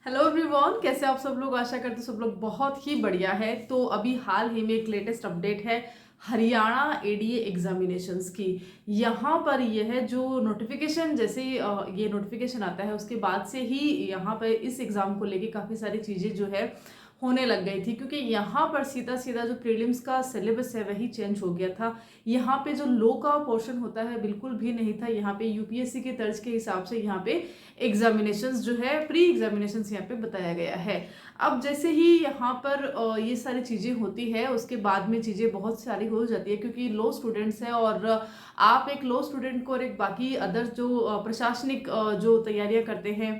Hello everyone, कैसे आप सब लोग। आशा करते सब लोग बहुत ही बढ़िया है। तो अभी हाल ही में एक लेटेस्ट अपडेट है हरियाणा एडीए एग्जामिनेशंस की। यहाँ पर यह है जो नोटिफिकेशन, जैसे ये नोटिफिकेशन आता है उसके बाद से ही यहाँ पर इस एग्ज़ाम को लेके काफ़ी सारी चीज़ें जो है होने लग गई थी, क्योंकि यहाँ पर सीधा सीधा जो प्रीलिम्स का सिलेबस है वही चेंज हो गया था। यहाँ पे जो लो का पोर्शन होता है बिल्कुल भी नहीं था। यहाँ पे यूपीएससी के तर्ज के हिसाब से यहाँ पे एग्जामिनेशंस जो है, प्री एग्जामिनेशंस यहाँ पे बताया गया है। अब जैसे ही यहाँ पर ये सारी चीज़ें होती है उसके बाद में चीज़ें बहुत सारी हो जाती है, क्योंकि लो स्टूडेंट्स हैं और आप एक लो स्टूडेंट को और एक बाकी अदर जो प्रशासनिक जो तैयारियां करते हैं,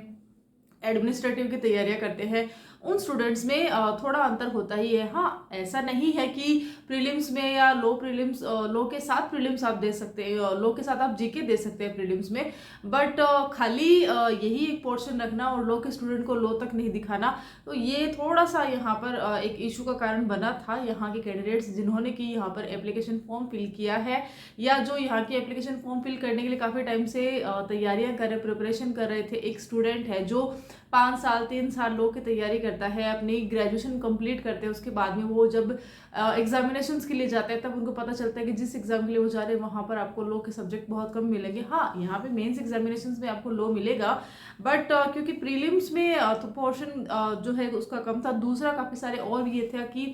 एडमिनिस्ट्रेटिव की तैयारियां करते हैं, उन स्टूडेंट्स में थोड़ा अंतर होता ही है। हाँ, ऐसा नहीं है कि प्रीलिम्स में या लो प्रीलिम्स, लो के साथ प्रीलिम्स आप दे सकते हैं, लो के साथ आप जीके दे सकते हैं प्रीलिम्स में, बट खाली यही एक पोर्शन रखना और लो के स्टूडेंट को लो तक नहीं दिखाना, तो ये थोड़ा सा यहाँ पर एक इशू का कारण बना था। यहाँ के कैंडिडेट्स जिन्होंने कि यहाँ पर एप्लीकेशन फॉर्म फिल किया है, या जो यहाँ की एप्लीकेशन फॉर्म फिल करने के लिए काफ़ी टाइम से तैयारियां कर रहे, प्रिपरेशन कर रहे थे। एक स्टूडेंट है जो 5 साल 3 साल लो की तैयारी करता है, अपनी ग्रेजुएशन कंप्लीट करते हैं, उसके बाद में वो जब एग्जामिनेशंस के लिए जाते हैं तब उनको पता चलता है कि जिस एग्जाम के लिए वो जा रहे हैं वहाँ पर आपको लो के सब्जेक्ट बहुत कम मिलेंगे। हाँ, यहाँ पे मेंस एग्जामिनेशंस में आपको लो मिलेगा, बट क्योंकि प्रीलिम्स में तो पोर्शन जो है उसका कम था। दूसरा काफ़ी सारे और ये था कि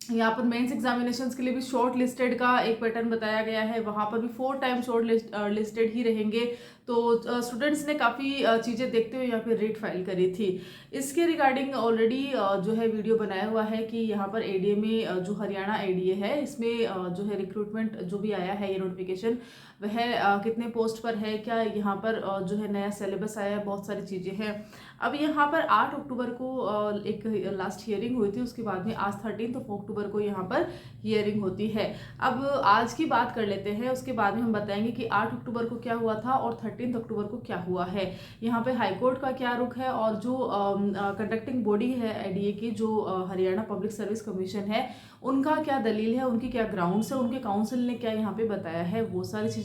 यहाँ पर मेंस एग्जामिनेशंस के लिए भी शॉर्ट लिस्टेड का एक पैटर्न बताया गया है, वहाँ पर भी 4 टाइम शॉर्ट लिस्टेड ही रहेंगे। तो स्टूडेंट्स ने काफ़ी चीज़ें देखते हुए यहाँ पे रेट फाइल करी थी। इसके रिगार्डिंग ऑलरेडी जो है वीडियो बनाया हुआ है कि यहाँ पर एडीए में जो हरियाणा एडीए है इसमें जो है रिक्रूटमेंट जो भी आया है, ये नोटिफिकेशन वह कितने पोस्ट पर है, क्या यहाँ पर जो है नया सिलेबस आया है, बहुत सारी चीज़ें हैं। अब यहाँ पर 8 अक्टूबर को एक लास्ट हियरिंग हुई थी, उसके बाद में आज 13 अक्टूबर को यहाँ पर हियरिंग होती है। अब आज की बात कर लेते हैं, उसके बाद में हम बताएंगे कि 8 अक्टूबर को क्या हुआ था और 13 अक्टूबर को क्या हुआ है। यहाँ पे हाईकोर्ट का क्या रुख है और जो कंडक्टिंग बॉडी है एडीए की, जो हरियाणा पब्लिक सर्विस कमीशन है, उनका क्या दलील है, उनकी क्या ग्राउंड्स है, उनके काउंसिल ने क्या यहाँ पे बताया है, वो सारी चीज़ें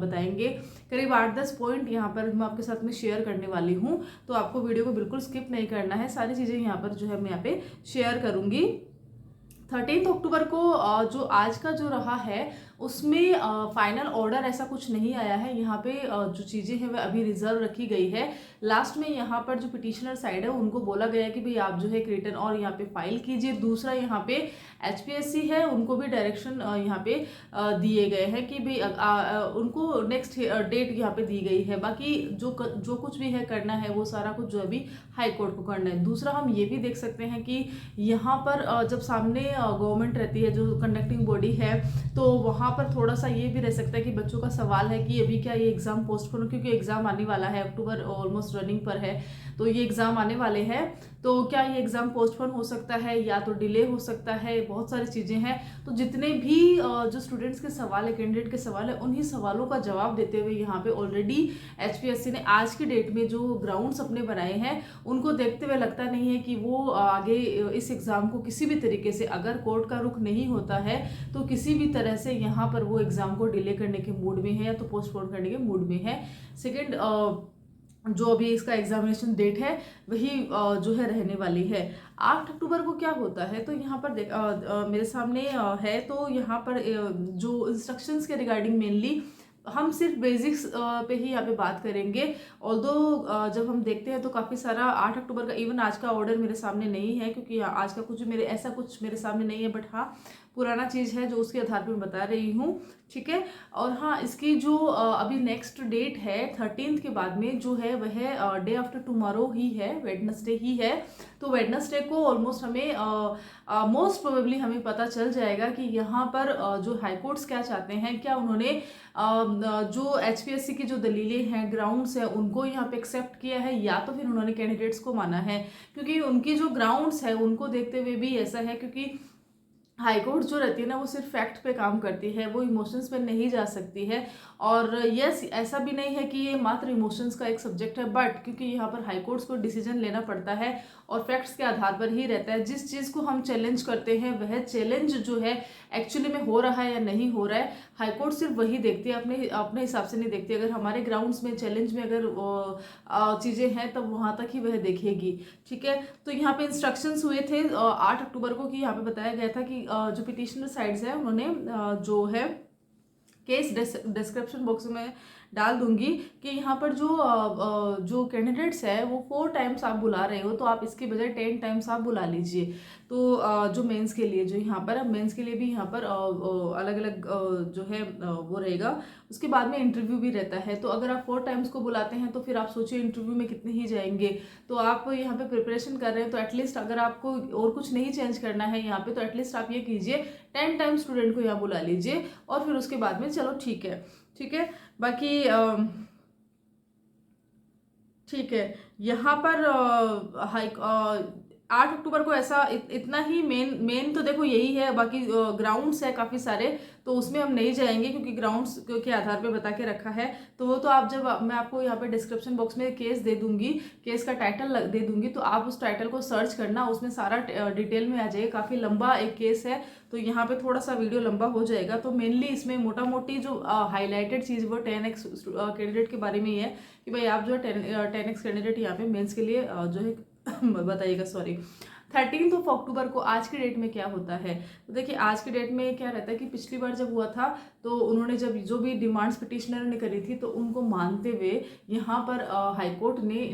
बताएंगे। करीब 8-10 पॉइंट यहाँ पर मैं आपके साथ में शेयर करने वाली हूँ, तो आपको वीडियो को बिल्कुल स्किप नहीं करना है। सारी चीज़ें यहाँ पर जो है मैं यहाँ पे शेयर करूँगी। 13 अक्टूबर को जो आज का जो रहा है उसमें फाइनल ऑर्डर ऐसा कुछ नहीं आया है। यहाँ पे जो चीज़ें हैं वह अभी रिजर्व रखी गई है। लास्ट में यहाँ पर जो पिटिशनर साइड है उनको बोला गया है कि भाई आप जो है रिटर्न और यहाँ पे फाइल कीजिए। दूसरा यहाँ पे एचपीएससी है, उनको भी डायरेक्शन यहाँ पे दिए गए हैं कि भाई उनको नेक्स्ट डेट यहाँ पे दी गई है। बाकी जो कुछ भी है करना है वो सारा कुछ जो अभी हाई कोर्ट को करना है। दूसरा हम ये भी देख सकते हैं कि यहाँ पर जब सामने गवर्नमेंट रहती है जो कंडक्टिंग बॉडी है, तो वहाँ पर थोड़ा सा ये भी रह सकता है कि बच्चों का सवाल है कि अभी क्या ये एग्ज़ाम पोस्टपोन हो, क्योंकि एग्ज़ाम आने वाला है, अक्टूबर ऑलमोस्ट रनिंग पर है, तो ये एग्ज़ाम आने वाले हैं, तो क्या ये एग्ज़ाम पोस्टपोन हो सकता है या तो डिले हो सकता है, बहुत सारी चीज़ें हैं। तो जितने भी जो स्टूडेंट्स के सवाल है, कैंडिडेट के सवाल है, उन्हीं सवालों का जवाब देते हुए यहाँ पे ऑलरेडी एचपीएससी ने आज की डेट में जो ग्राउंड्स अपने बनाए हैं उनको देखते हुए लगता नहीं है कि वो आगे इस एग्ज़ाम को किसी भी तरीके से, अगर कोर्ट का रुख नहीं होता है तो किसी भी तरह से यहाँ पर वो एग्ज़ाम को डिले करने के मूड में है या तो पोस्टपोन करने के मूड में है। सेकेंड, जो अभी इसका एग्जामिनेशन डेट है वही जो है रहने वाली है। 8 अक्टूबर को क्या होता है, तो यहाँ पर मेरे सामने है, तो यहाँ पर जो इंस्ट्रक्शंस के रिगार्डिंग मेनली हम सिर्फ बेसिक्स पे ही यहाँ पे बात करेंगे। ऑल्दो जब हम देखते हैं तो काफ़ी सारा 8 अक्टूबर का, इवन आज का ऑर्डर मेरे सामने नहीं है क्योंकि आज का कुछ मेरे सामने नहीं है, बट हाँ पुराना चीज़ है जो उसके आधार पर मैं बता रही हूँ, ठीक है। और हाँ, इसकी जो अभी नेक्स्ट डेट है 13 के बाद में जो है वह डे आफ्टर टुमारो ही है, वेडनेसडे ही है। तो वेडनेसडे को ऑलमोस्ट हमें मोस्ट प्रोबेबली हमें पता चल जाएगा कि यहाँ पर जो हाई कोर्ट्स क्या चाहते हैं, क्या उन्होंने जो एचपीएससी की जो दलीलें हैं, ग्राउंड्स हैं, उनको यहाँ पे एक्सेप्ट किया है या तो फिर उन्होंने कैंडिडेट्स को माना है। क्योंकि उनकी जो ग्राउंड्स है उनको देखते हुए भी ऐसा है, क्योंकि हाई कोर्ट जो रहती है ना वो सिर्फ फैक्ट पे काम करती है, वो इमोशंस पे नहीं जा सकती है। और यस, ऐसा भी नहीं है कि ये मात्र इमोशंस का एक सब्जेक्ट है, बट क्योंकि यहाँ पर हाई कोर्ट्स को डिसीजन लेना पड़ता है और फैक्ट्स के आधार पर ही रहता है। जिस चीज़ को हम चैलेंज करते हैं वह चैलेंज जो है एक्चुअली में हो रहा है या नहीं हो रहा है, हाई कोर्ट सिर्फ वही देखती है, अपने अपने हिसाब से नहीं देखती। अगर हमारे ग्राउंड्स में चैलेंज में अगर चीज़ें हैं तब वहाँ तक ही वह देखेगी। ठीक है, तो यहाँ पे इंस्ट्रक्शंस हुए थे 8 अक्टूबर को, कि यहाँ पे बताया गया था कि जो पिटिशनर साइड्स है उन्होंने जो है केस डिस्क्रिप्शन बॉक्स में डाल दूंगी कि यहाँ पर जो कैंडिडेट्स है वो 4 टाइम्स आप बुला रहे हो, तो आप इसके बजाय 10 टाइम्स आप बुला लीजिए। तो जो मेंस के लिए, जो यहाँ पर मेंस के लिए भी यहाँ पर अलग अलग जो है वो रहेगा। उसके बाद में इंटरव्यू भी रहता है, तो अगर आप 4 टाइम्स को बुलाते हैं तो फिर आप सोचिए इंटरव्यू में कितने ही जाएंगे। तो आप यहाँ पे प्रिपरेशन कर रहे हैं तो एटलीस्ट अगर आपको और कुछ नहीं चेंज करना है यहाँ पे, तो एटलीस्ट आप ये कीजिए 10 टाइम्स स्टूडेंट को यहाँ बुला लीजिए और फिर उसके बाद में चलो ठीक है। ठीक है, बाकी ठीक है, यहाँ पर 8 अक्टूबर को ऐसा इतना ही मेन तो देखो यही है। बाकी ग्राउंड्स है काफ़ी सारे, तो उसमें हम नहीं जाएंगे क्योंकि ग्राउंड्स के आधार पे बता के रखा है। तो वो तो आप जब मैं आपको यहाँ पे डिस्क्रिप्शन बॉक्स में केस दे दूंगी, केस का टाइटल दे दूंगी, तो आप उस टाइटल को सर्च करना, उसमें सारा डिटेल में आ जाएगा। काफ़ी लंबा एक केस है, तो यहाँ पे थोड़ा सा वीडियो लंबा हो जाएगा। तो मेनली इसमें मोटा मोटी जो हाईलाइटेड चीज़ वो 10x कैंडिडेट के बारे में ही है कि भाई आप जो है 10x कैंडिडेट यहाँ पे मेंस के लिए जो है बताइएगा। सॉरी, 13 अक्टूबर को आज की डेट में क्या होता है, तो देखिए आज की डेट में क्या रहता है कि पिछली बार जब हुआ था तो उन्होंने जब जो भी डिमांड्स पिटिशनर ने करी थी तो उनको मानते हुए यहाँ पर हाई कोर्ट ने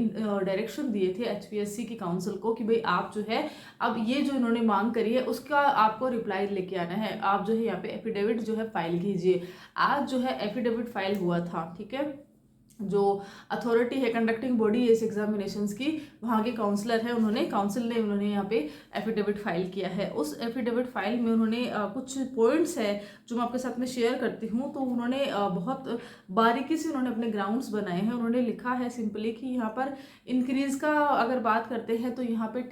डायरेक्शन दिए थे एचपीएससी की काउंसिल को कि भाई आप जो है अब ये जो इन्होंने मांग करी है उसका आपको रिप्लाई लेके आना है। आप जो है यहाँ पे एफिडेविट जो है फाइल कीजिए। आज जो है एफिडेविट फाइल हुआ था। ठीक है, जो अथॉरिटी है कंडक्टिंग बॉडी इस एग्जामिनेशंस की, वहाँ के काउंसलर है, काउंसिल ने उन्होंने यहाँ पे एफिडेविट फाइल किया है। उस एफिडेविट फाइल में उन्होंने कुछ पॉइंट्स है जो मैं आपके साथ में शेयर करती हूँ। तो उन्होंने बहुत बारीकी से उन्होंने अपने ग्राउंड्स बनाए हैं। उन्होंने लिखा है सिंपली कि यहाँ पर इंक्रीज का अगर बात करते हैं तो यहाँ पे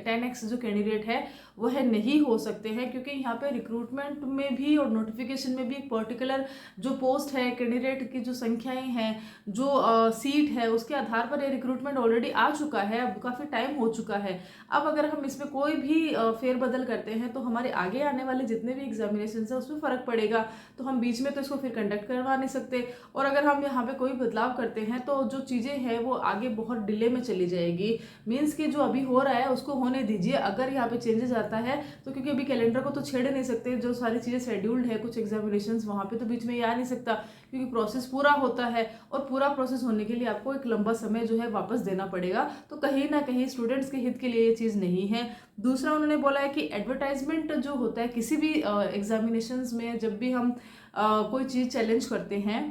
10x जो कैंडिडेट है वह नहीं हो सकते हैं, क्योंकि यहाँ पे रिक्रूटमेंट में भी और नोटिफिकेशन में भी एक पर्टिकुलर जो पोस्ट है, कैंडिडेट की जो संख्याएं हैं, जो सीट है, उसके आधार पर ये रिक्रूटमेंट ऑलरेडी आ चुका है, अब काफ़ी टाइम हो चुका है। अब अगर हम इसमें कोई भी फेरबदल करते हैं तो हमारे आगे आने वाले जितने भी एग्जामिनेशन है उसमें फ़र्क पड़ेगा। तो हम बीच में तो इसको फिर कंडक्ट करवा नहीं सकते, और अगर हम यहाँ पे कोई बदलाव करते हैं तो जो चीज़ें हैं वो आगे बहुत डिले में चली जाएगी। मीन्स कि जो अभी हो रहा है उसको होने दीजिए। अगर यहाँ पे चेंजेस आता है तो क्योंकि अभी कैलेंडर को तो छेड़ नहीं सकते, जो सारी चीज़ें शेड्यूल्ड है कुछ एग्जामिनेशंस वहाँ पे तो बीच में ये आ नहीं सकता, क्योंकि प्रोसेस पूरा होता है और पूरा प्रोसेस होने के लिए आपको एक लंबा समय जो है वापस देना पड़ेगा। तो कहीं ना कहीं स्टूडेंट्स के हित के लिए ये चीज़ नहीं है। दूसरा उन्होंने बोला है कि एडवर्टाइजमेंट जो होता है किसी भी एग्जामिनेशंस में, जब भी हम कोई चीज़ चैलेंज करते हैं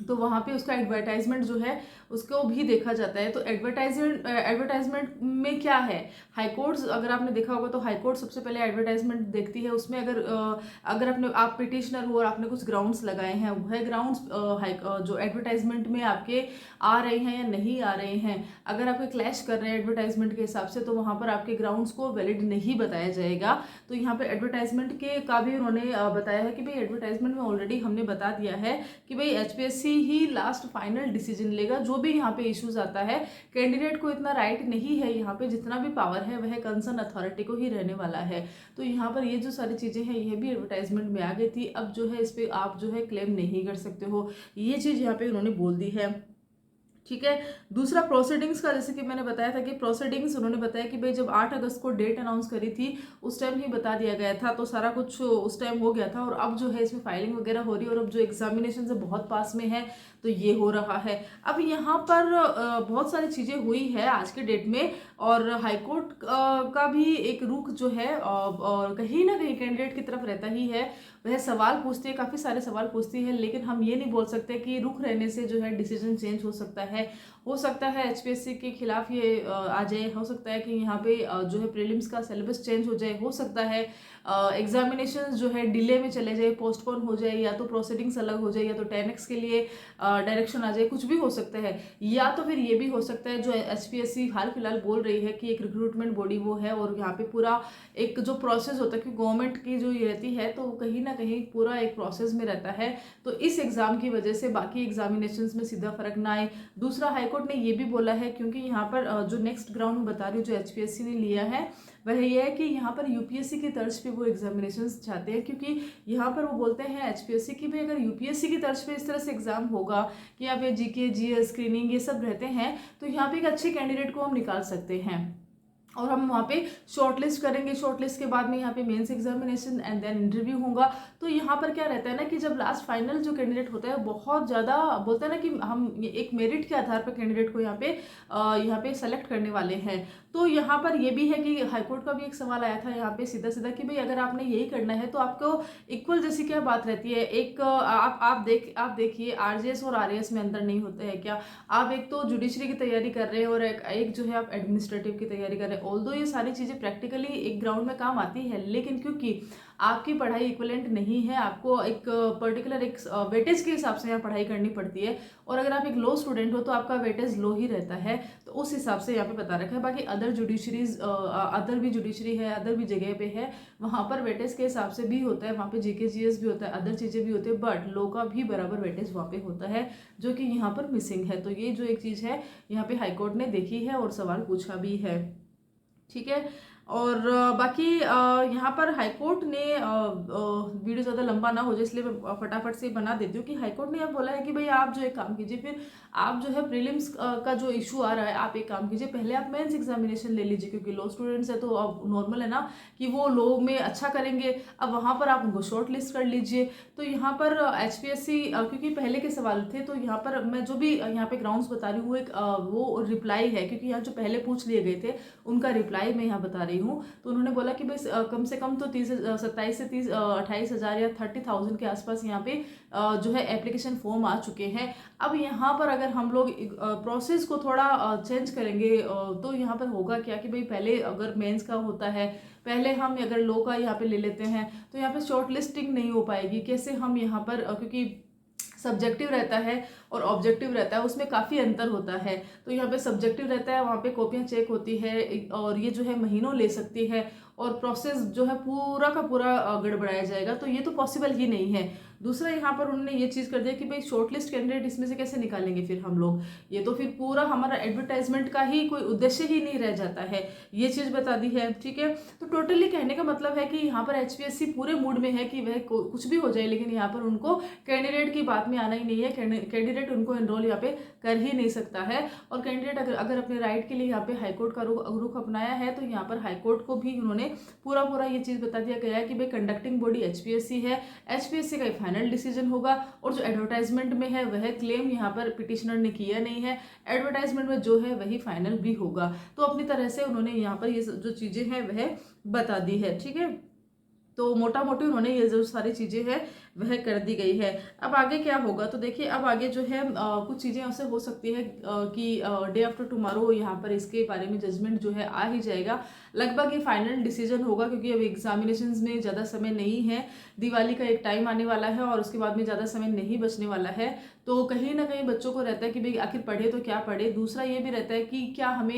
तो वहाँ पे उसका एडवर्टाइजमेंट जो है उसको भी देखा जाता है। तो एडवर्टाइजमेंट में क्या है, हाई कोर्ट्स अगर आपने देखा होगा तो हाई कोर्ट सबसे पहले एडवर्टाइजमेंट देखती है। उसमें अगर आप पिटिशनर हो और आपने कुछ ग्राउंड्स लगाए हैं, वह ग्राउंड्स जो एडवर्टाइजमेंट में आपके आ रहे हैं या नहीं आ रहे हैं, अगर आपके क्लैश कर रहे हैं एडवर्टाइजमेंट के हिसाब से, तो वहाँ पर आपके ग्राउंड्स को वैलिड नहीं बताया जाएगा। तो यहाँ पे एडवर्टाइजमेंट के का भी उन्होंने बताया है कि भाई एडवर्टाइजमेंट में ऑलरेडी हमने बता दिया है कि भाई एचपीएससी ही लास्ट फाइनल डिसीजन लेगा। जो भी यहाँ पे इश्यूज आता है, कैंडिडेट को इतना राइट नहीं है, यहाँ पे जितना भी पावर है वह कंसर्न अथॉरिटी को ही रहने वाला है। तो यहाँ पर ये जो सारी चीज़ें हैं यह भी एडवर्टाइजमेंट में आ गई थी। अब जो है इस पर आप जो है क्लेम नहीं कर सकते हो, ये चीज़ यहाँ पे उन्होंने बोल दी है। ठीक है, दूसरा प्रोसीडिंग्स का, जैसे कि मैंने बताया था कि प्रोसीडिंग्स उन्होंने बताया कि भाई जब 8 अगस्त को डेट अनाउंस करी थी उस टाइम ही बता दिया गया था, तो सारा कुछ उस टाइम हो गया था। और अब जो है इसमें फाइलिंग वगैरह हो रही है और अब जो एग्जामिनेशन से बहुत पास में है तो ये हो रहा है। अब यहाँ पर बहुत सारी चीज़ें हुई है आज के डेट में, और हाईकोर्ट का भी एक रुख जो है और कहीं ना कहीं कैंडिडेट की तरफ रहता ही है। वह सवाल पूछती है, काफ़ी सारे सवाल पूछती है, लेकिन हम ये नहीं बोल सकते कि रुख रहने से जो है डिसीजन चेंज हो सकता है। हो सकता है एचपीएससी के खिलाफ ये आ जाए, हो सकता है कि यहाँ पे जो है प्रीलिम्स का सिलेबस चेंज हो जाए, हो सकता है एग्जामिनेशन जो है डिले में चले जाए, पोस्टपोन हो जाए, या तो प्रोसीडिंग्स अलग हो जाए, या तो 10x के लिए डायरेक्शन आ जाए, कुछ भी हो सकता है। या तो फिर ये भी हो सकता है जो HPSC हाल फिलहाल बोल रही है कि एक रिक्रूटमेंट बॉडी वो है और यहाँ पे पूरा एक जो प्रोसेस होता है कि गवर्नमेंट की जो ये रहती है तो कहीं ना कहीं पूरा एक प्रोसेस में रहता है, तो इस एग्जाम की वजह से बाकी एग्जामिनेशंस में सीधा फर्क ना आए। दूसरा हाईकोर्ट ने ये भी बोला है, क्योंकि यहाँ पर जो नेक्स्ट ग्राउंड में बता रही हूँ जो HPSC ने लिया है वह ये है कि यहाँ पर UPSC की तर्ज पे वो एग्जामिनेशंस चाहते हैं, क्योंकि यहाँ पर वो बोलते हैं HPSC की भी अगर UPSC की तर्ज पे इस तरह से एग्जाम होगा कि यहाँ पे GK GS स्क्रीनिंग ये सब रहते हैं, तो यहाँ पे एक अच्छे कैंडिडेट को हम निकाल सकते हैं और हम वहाँ पे शॉर्टलिस्ट करेंगे। शॉर्टलिस्ट के बाद में यहाँ पे mains examination and then interview होगा। तो यहाँ पर क्या रहता है ना कि जब लास्ट फाइनल जो कैंडिडेट होता है बहुत ज़्यादा बोलते हैं ना कि हम एक मेरिट के आधार पर कैंडिडेट को यहाँ पे सेलेक्ट करने वाले हैं। तो यहाँ पर ये भी है कि हाईकोर्ट का भी एक सवाल आया था यहाँ पे सीधा सीधा कि भाई अगर आपने यही करना है तो आपको इक्वल जैसी क्या बात रहती है। एक आप देखिए RJS और RAS में अंतर नहीं होता है क्या? आप एक तो जुडिशरी की तैयारी कर रहे हैं और एक जो है आप एडमिनिस्ट्रेटिव की तैयारी कर रहे हैं। ऑल्दो ये सारी चीज़ें प्रैक्टिकली एक ग्राउंड में काम आती है, लेकिन क्योंकि आपकी पढ़ाई इक्विवेलेंट नहीं है, आपको एक पर्टिकुलर एक वेटेज के हिसाब से यहाँ पढ़ाई करनी पड़ती है, और अगर आप एक लो स्टूडेंट हो तो आपका वेटेज लो ही रहता है। तो उस हिसाब से यहाँ पे बता रखा है। बाकी अदर जुडिशरीज अदर भी जुडिशरी है, अदर भी जगह पे है, वहाँ पर वेटेज के हिसाब से भी होता है, वहाँ पे GK GS भी होता है, अदर चीज़ें भी होती है, बट लो का भी बराबर वेटेज वहाँ पे होता है, जो कि यहाँ पर मिसिंग है। तो ये जो एक चीज़ है यहाँ पे हाईकोर्ट ने देखी है और सवाल पूछा भी है, ठीक है। और बाकी यहाँ पर हाईकोर्ट ने वीडियो ज़्यादा लंबा ना हो जाए इसलिए मैं फटाफट से बना देती हूँ कि हाईकोर्ट ने यह बोला है कि भाई आप जो एक काम कीजिए, फिर आप जो है प्रीलिम्स का जो इशू आ रहा है आप एक काम कीजिए, पहले आप मेंस एग्जामिनेशन ले लीजिए, क्योंकि लो स्टूडेंट्स है तो अब नॉर्मल है ना कि वो लो में अच्छा करेंगे, अब वहाँ पर आप उनको शॉर्ट लिस्ट कर लीजिए। तो यहाँ पर HPSC क्योंकि पहले के सवाल थे तो यहाँ पर मैं जो भी यहाँ पे ग्राउंड्स बता रही हूँ वो एक वो रिप्लाई है, क्योंकि यहाँ जो पहले पूछ लिए गए थे उनका रिप्लाई मैं यहाँ बता रही हूँ। तो उन्होंने बोला कि भाई कम से कम तो 27 से 28,000 या 30,000 के आसपास यहाँ पे जो है एप्लीकेशन फॉर्म आ चुके हैं। अब यहाँ पर अगर हम लोग प्रोसेस को थोड़ा चेंज करेंगे तो यहाँ पर होगा क्या कि भाई पहले अगर मेंस का होता है, पहले हम अगर लो का यहाँ पे ले लेते हैं तो यहाँ पे शॉर्ट लिस्टिंग नहीं हो पाएगी। कैसे हम यहाँ पर क्योंकि सब्जेक्टिव रहता है और ऑब्जेक्टिव रहता है, उसमें काफ़ी अंतर होता है। तो यहाँ पे सब्जेक्टिव रहता है, वहाँ पे कॉपियाँ चेक होती है और ये जो है महीनों ले सकती है और प्रोसेस जो है पूरा का पूरा गड़बड़ाया जाएगा, तो ये तो पॉसिबल ही नहीं है। दूसरा यहाँ पर उन्होंने ये चीज़ कर दिया कि भाई शॉर्टलिस्ट कैंडिडेट इसमें से कैसे निकालेंगे फिर हम लोग, ये तो फिर पूरा हमारा एडवर्टाइजमेंट का ही कोई उद्देश्य ही नहीं रह जाता है, ये चीज़ बता दी है, ठीक है। तो टोटली कहने का मतलब है कि यहाँ पर HPSC पूरे मूड में है कि वह कुछ भी हो जाए, लेकिन यहाँ पर उनको कैंडिडेट की बात में आना ही नहीं है। कैंडिडेट उनको एनरोल यहाँ पे कर ही नहीं सकता है, और कैंडिडेट अगर अपने राइट के लिए यहाँ पे हाईकोर्ट का रुख अपनाया है तो यहाँ पर हाईकोर्ट को भी उन्होंने पूरा ये चीज़ बता दिया गया है कि भाई कंडक्टिंग बॉडी HPSC है, HPSC का फाइनल डिसीजन होगा, और जो एडवर्टाइजमेंट में है वह क्लेम यहाँ पर पिटिशनर ने किया नहीं है, एडवर्टाइजमेंट में जो है वही फाइनल भी होगा। तो अपनी तरह से उन्होंने यहाँ पर ये जो चीज़ें हैं वह बता दी है, ठीक है। तो मोटा मोटी उन्होंने ये जो सारी चीज़ें हैं वह कर दी गई है। अब आगे क्या होगा तो देखिए, अब आगे जो है कुछ चीज़ें ऐसे हो सकती है कि डे आफ्टर टुमारो यहाँ पर इसके बारे में जजमेंट जो है आ ही जाएगा। लगभग ये फाइनल डिसीजन होगा, क्योंकि अब एग्जामिनेशंस में ज़्यादा समय नहीं है, दिवाली का एक टाइम आने वाला है और उसके बाद में ज़्यादा समय नहीं बचने वाला है। तो कहीं ना कहीं बच्चों को रहता है कि भाई आखिर पढ़े तो क्या पढ़े। दूसरा ये भी रहता है कि क्या हमें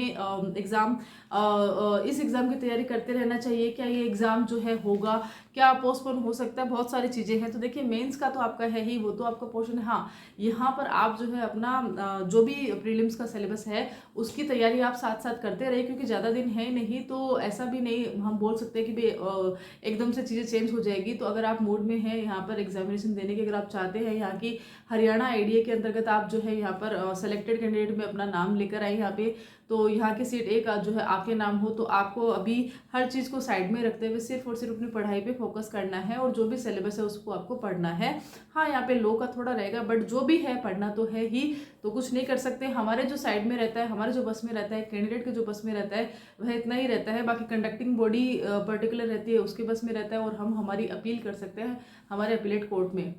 इस एग्ज़ाम की तैयारी करते रहना चाहिए, क्या ये एग्ज़ाम जो है होगा, क्या पोस्टपोन हो सकता है, बहुत सारी चीज़ें हैं। तो देखिए मेंस का तो आपका है ही, वो तो आपका पोर्शन है। हाँ, यहाँ पर आप जो है अपना जो भी प्रीलिम्स का सिलेबस है उसकी तैयारी आप साथ साथ करते रहिए, क्योंकि ज़्यादा दिन है नहीं, तो ऐसा भी नहीं हम बोल सकते कि भाई एकदम से चीज़ें चेंज हो जाएगी। तो अगर आप मूड में हैं यहाँ पर एग्जामिनेशन देने की, अगर आप चाहते हैं यहाँ की हरियाणा ADA के अंतर्गत आप जो है यहाँ पर सेलेक्टेड कैंडिडेट में अपना नाम लेकर आए यहाँ पे, तो यहाँ की सीट एक जो है आपके नाम हो, तो आपको अभी हर चीज़ को साइड में रखते हुए सिर्फ और सिर्फ अपनी पढ़ाई पे फोकस करना है और जो भी सिलेबस है उसको आपको पढ़ना है। हाँ, यहाँ पे लो का थोड़ा रहेगा, बट जो भी है पढ़ना तो है ही, तो कुछ नहीं कर सकते। हमारे जो साइड में रहता है, हमारे जो बस में रहता है, कैंडिडेट के जो बस में रहता है वह इतना ही रहता है। बाकी कंडक्टिंग बॉडी पर्टिकुलर रहती है, उसके बस में रहता है, और हम हमारी अपील कर सकते हैं हमारे अपीलेट कोर्ट में।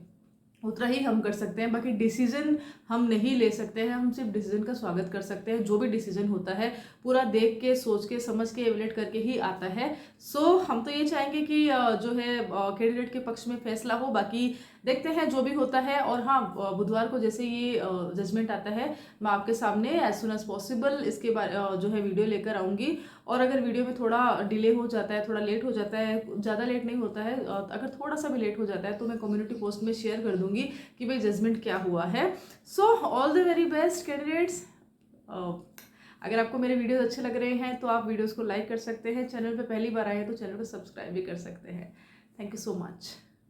उतना ही हम कर सकते हैं। बाकी डिसीजन हम नहीं ले सकते हैं, हम सिर्फ डिसीजन का स्वागत कर सकते हैं। जो भी डिसीजन होता है पूरा देख के, सोच के, समझ के, एवेलेट करके ही आता है। सो हम तो ये चाहेंगे कि जो है कैंडिडेट के पक्ष में फैसला हो। बाकी देखते हैं जो भी होता है। और हाँ, बुधवार को जैसे ये जजमेंट आता है मैं आपके सामने एज सुन एज पॉसिबल इसके बारे जो है वीडियो लेकर आऊँगी। और अगर वीडियो में थोड़ा डिले हो जाता है, थोड़ा लेट हो जाता है, ज़्यादा लेट नहीं होता है, अगर थोड़ा सा भी लेट हो जाता है तो मैं कम्युनिटी पोस्ट में शेयर कर दूंगी कि भाई जजमेंट क्या हुआ है। So all the very best candidates. अगर आपको मेरे वीडियोस अच्छे लग रहे हैं तो आप वीडियोस को लाइक कर सकते हैं। चैनल पे पहली बार आए हैं तो चैनल को सब्सक्राइब भी कर सकते हैं। Thank you so much.